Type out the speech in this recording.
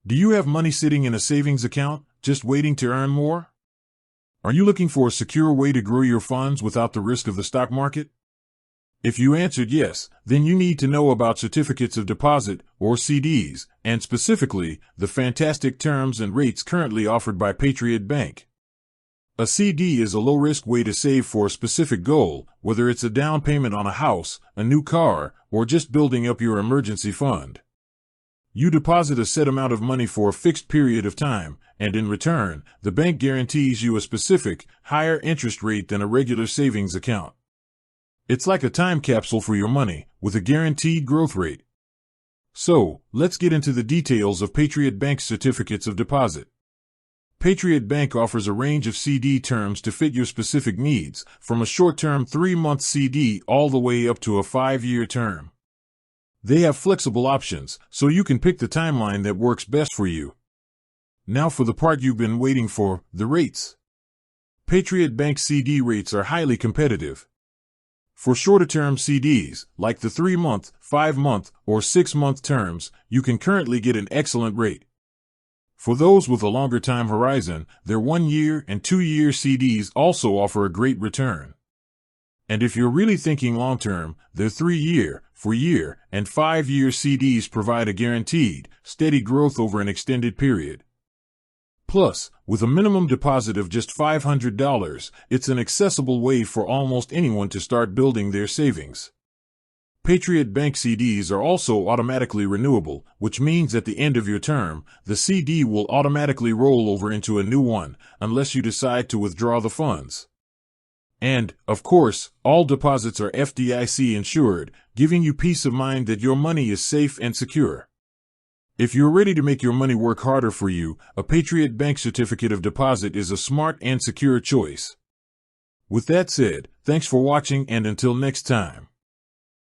Do you have money sitting in a savings account, just waiting to earn more? Are you looking for a secure way to grow your funds without the risk of the stock market? If you answered yes, then you need to know about certificates of deposit, or CDs, and specifically, the fantastic terms and rates currently offered by Patriot Bank. A CD is a low-risk way to save for a specific goal, whether it's a down payment on a house, a new car, or just building up your emergency fund. You deposit a set amount of money for a fixed period of time, and in return, the bank guarantees you a specific, higher interest rate than a regular savings account. It's like a time capsule for your money, with a guaranteed growth rate. So, let's get into the details of Patriot Bank's certificates of deposit. Patriot Bank offers a range of CD terms to fit your specific needs, from a short-term 3-month CD all the way up to a 5-year term. They have flexible options, so you can pick the timeline that works best for you. Now for the part you've been waiting for, the rates. Patriot Bank CD rates are highly competitive. For shorter-term CDs, like the 3-month, 5-month, or 6-month terms, you can currently get an excellent rate. For those with a longer time horizon, their 1-year and 2-year CDs also offer a great return. And if you're really thinking long-term, their 3-year, 4-year, and 5-year CDs provide a guaranteed, steady growth over an extended period. Plus, with a minimum deposit of just $500, it's an accessible way for almost anyone to start building their savings. Patriot Bank CDs are also automatically renewable, which means at the end of your term, the CD will automatically roll over into a new one, unless you decide to withdraw the funds. And, of course, all deposits are FDIC insured, giving you peace of mind that your money is safe and secure. If you're ready to make your money work harder for you, a Patriot Bank certificate of deposit is a smart and secure choice. With that said, thanks for watching, and until next time.